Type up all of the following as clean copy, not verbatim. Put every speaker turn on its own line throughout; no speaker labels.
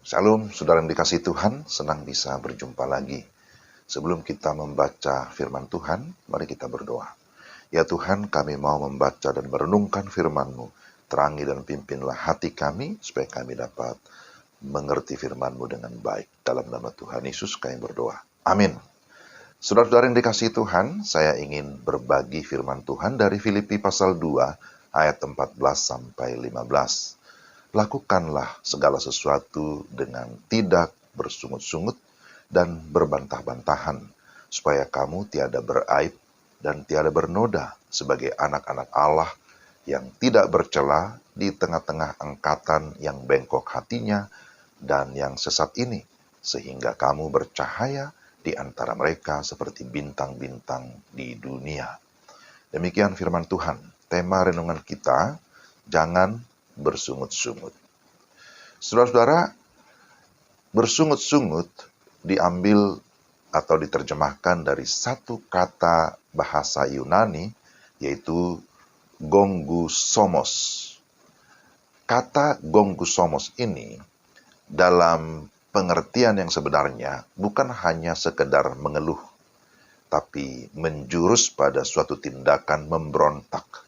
Shalom, saudara yang dikasihi Tuhan, senang bisa berjumpa lagi. Sebelum kita membaca firman Tuhan, mari kita berdoa. Ya Tuhan, kami mau membaca dan merenungkan firman-Mu. Terangi dan pimpinlah hati kami, supaya kami dapat mengerti firman-Mu dengan baik. Dalam nama Tuhan Yesus kami berdoa. Amin. Saudara-saudara yang dikasihi Tuhan, saya ingin berbagi firman Tuhan dari Filipi pasal 2, ayat 14 sampai 15. Lakukanlah segala sesuatu dengan tidak bersungut-sungut dan berbantah-bantahan, supaya kamu tiada beraib dan tiada bernoda sebagai anak-anak Allah yang tidak bercela di tengah-tengah angkatan yang bengkok hatinya dan yang sesat ini, sehingga kamu bercahaya di antara mereka seperti bintang-bintang di dunia. Demikian firman Tuhan. Tema renungan kita, jangan bersungut-sungut. Saudara-saudara, bersungut-sungut diambil atau diterjemahkan dari satu kata bahasa Yunani, yaitu gongusomos. Kata gongusomos ini dalam pengertian yang sebenarnya bukan hanya sekedar mengeluh, tapi menjurus pada suatu tindakan memberontak.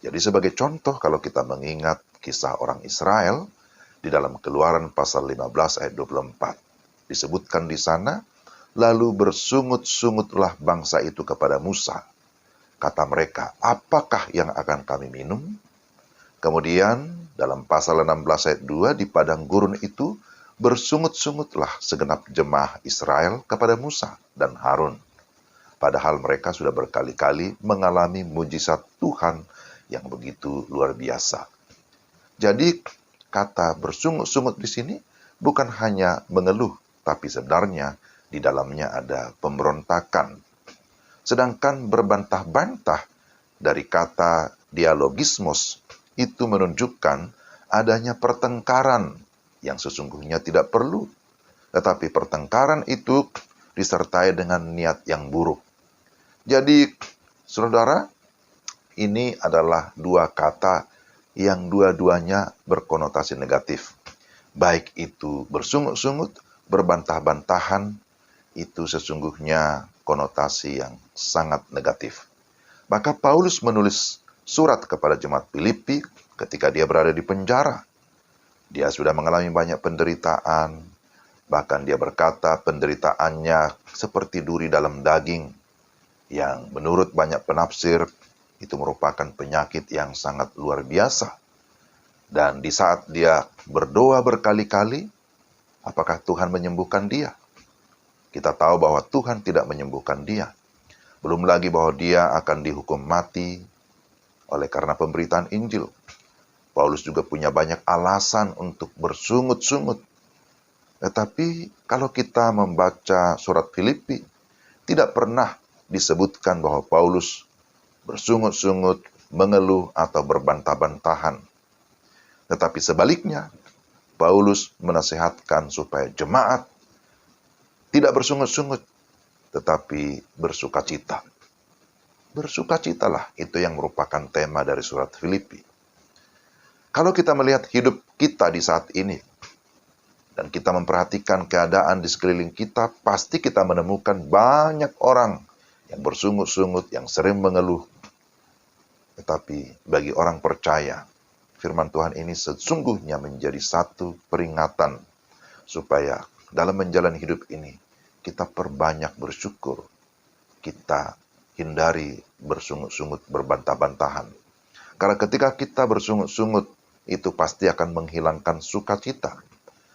Jadi sebagai contoh, kalau kita mengingat kisah orang Israel di dalam Keluaran pasal 15 ayat 24, disebutkan di sana, lalu bersungut-sungutlah bangsa itu kepada Musa. Kata mereka, apakah yang akan kami minum? Kemudian dalam pasal 16 ayat 2 di padang gurun itu, bersungut-sungutlah segenap jemaah Israel kepada Musa dan Harun. Padahal mereka sudah berkali-kali mengalami mujizat Tuhan yang begitu luar biasa. Jadi kata bersungut-sungut di sini bukan hanya mengeluh, tapi sebenarnya di dalamnya ada pemberontakan. Sedangkan berbantah-bantah dari kata dialogismos itu menunjukkan adanya pertengkaran yang sesungguhnya tidak perlu. Tetapi pertengkaran itu disertai dengan niat yang buruk. Jadi, saudara, ini adalah dua kata yang dua-duanya berkonotasi negatif. Baik itu bersungut-sungut, berbantah-bantahan, itu sesungguhnya konotasi yang sangat negatif. Maka Paulus menulis surat kepada jemaat Filipi ketika dia berada di penjara. Dia sudah mengalami banyak penderitaan, bahkan dia berkata penderitaannya seperti duri dalam daging, yang menurut banyak penafsir itu merupakan penyakit yang sangat luar biasa. Dan di saat dia berdoa berkali-kali, apakah Tuhan menyembuhkan dia? Kita tahu bahwa Tuhan tidak menyembuhkan dia. Belum lagi bahwa dia akan dihukum mati oleh karena pemberitaan Injil. Paulus juga punya banyak alasan untuk bersungut-sungut. Tetapi kalau kita membaca surat Filipi, tidak pernah disebutkan bahwa Paulus bersungut-sungut, mengeluh, atau berbantah-bantahan. Tetapi sebaliknya, Paulus menasihatkan supaya jemaat tidak bersungut-sungut, tetapi bersukacita. Bersukacitalah, itu yang merupakan tema dari surat Filipi. Kalau kita melihat hidup kita di saat ini, dan kita memperhatikan keadaan di sekeliling kita, pasti kita menemukan banyak orang yang bersungut-sungut, yang sering mengeluh. Tetapi bagi orang percaya, firman Tuhan ini sesungguhnya menjadi satu peringatan supaya dalam menjalani hidup ini kita perbanyak bersyukur. Kita hindari bersungut-sungut, berbantah-bantahan. Karena ketika kita bersungut-sungut, itu pasti akan menghilangkan sukacita.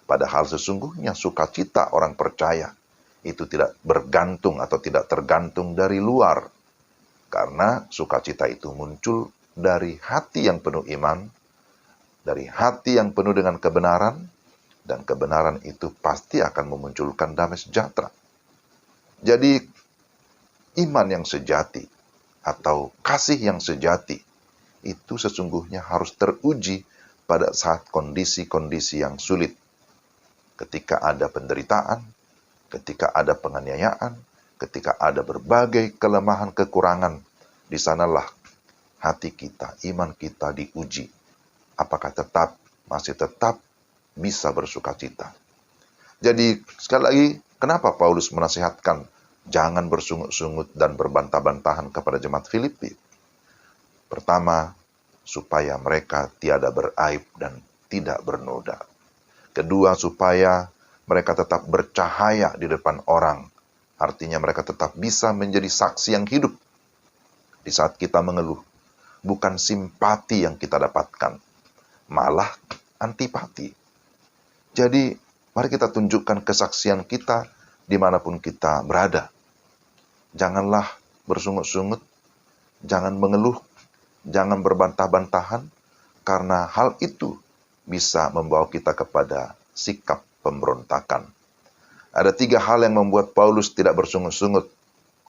Padahal sesungguhnya sukacita orang percaya itu tidak bergantung atau tidak tergantung dari luar. Karena sukacita itu muncul dari hati yang penuh iman, dari hati yang penuh dengan kebenaran, dan kebenaran itu pasti akan memunculkan damai sejahtera. Jadi, iman yang sejati atau kasih yang sejati itu sesungguhnya harus teruji pada saat kondisi-kondisi yang sulit. Ketika ada penderitaan, ketika ada penganiayaan, ketika ada berbagai kelemahan kekurangan, di sanalah hati kita, iman kita diuji. Apakah masih tetap bisa bersukacita. Jadi sekali lagi, kenapa Paulus menasihatkan jangan bersungut-sungut dan berbantah-bantahan kepada jemaat Filipi? Pertama, supaya mereka tiada beraib dan tidak bernoda. Kedua, supaya mereka tetap bercahaya di depan orang. Artinya mereka tetap bisa menjadi saksi yang hidup di saat kita mengeluh. Bukan simpati yang kita dapatkan, malah antipati. Jadi, mari kita tunjukkan kesaksian kita dimanapun kita berada. Janganlah bersungut-sungut, jangan mengeluh, jangan berbantah-bantahan, karena hal itu bisa membawa kita kepada sikap pemberontakan. Ada 3 hal yang membuat Paulus tidak bersungut-sungut.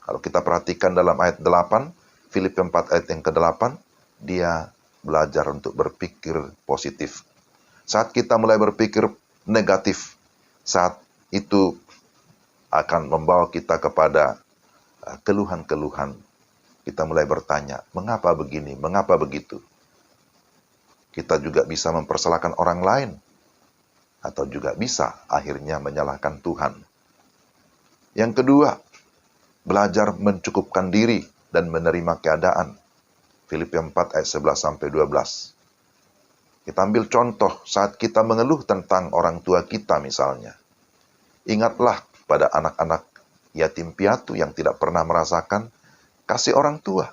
Kalau kita perhatikan dalam ayat 8, Filipi 4 ayat yang ke-8, dia belajar untuk berpikir positif. Saat kita mulai berpikir negatif, saat itu akan membawa kita kepada keluhan-keluhan. Kita mulai bertanya, mengapa begini, mengapa begitu? Kita juga bisa mempersalahkan orang lain, atau juga bisa akhirnya menyalahkan Tuhan. Yang kedua, belajar mencukupkan diri dan menerima keadaan. Filipi 4 ayat 11-12. Kita ambil contoh saat kita mengeluh tentang orang tua kita misalnya. Ingatlah pada anak-anak yatim piatu yang tidak pernah merasakan kasih orang tua.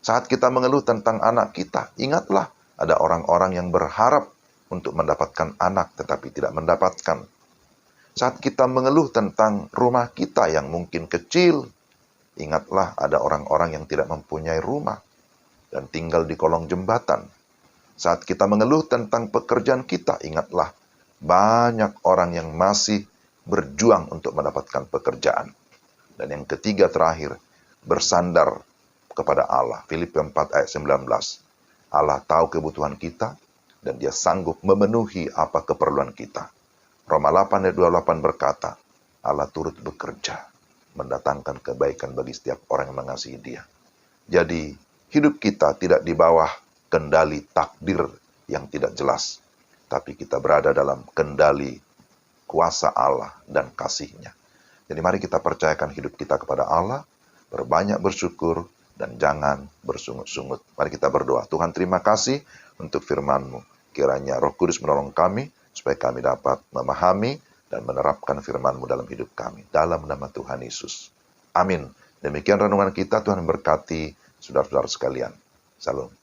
Saat kita mengeluh tentang anak kita, ingatlah ada orang-orang yang berharap untuk mendapatkan anak tetapi tidak mendapatkan. Saat kita mengeluh tentang rumah kita yang mungkin kecil, ingatlah ada orang-orang yang tidak mempunyai rumah dan tinggal di kolong jembatan. Saat kita mengeluh tentang pekerjaan kita, ingatlah banyak orang yang masih berjuang untuk mendapatkan pekerjaan. Dan yang ketiga terakhir, bersandar kepada Allah. Filipi 4 ayat 19. Allah tahu kebutuhan kita dan dia sanggup memenuhi apa keperluan kita. Roma 8 ayat 28 berkata, Allah turut bekerja mendatangkan kebaikan bagi setiap orang yang mengasihi dia. Jadi, hidup kita tidak di bawah kendali takdir yang tidak jelas, tapi kita berada dalam kendali kuasa Allah dan kasih-Nya. Jadi mari kita percayakan hidup kita kepada Allah, berbanyak bersyukur, dan jangan bersungut-sungut. Mari kita berdoa. Tuhan, terima kasih untuk firman-Mu. Kiranya Roh Kudus menolong kami, supaya kami dapat memahami dan menerapkan firman-Mu dalam hidup kami. Dalam nama Tuhan Yesus. Amin. Demikian renungan kita, Tuhan berkati saudara-saudara sekalian. Salam.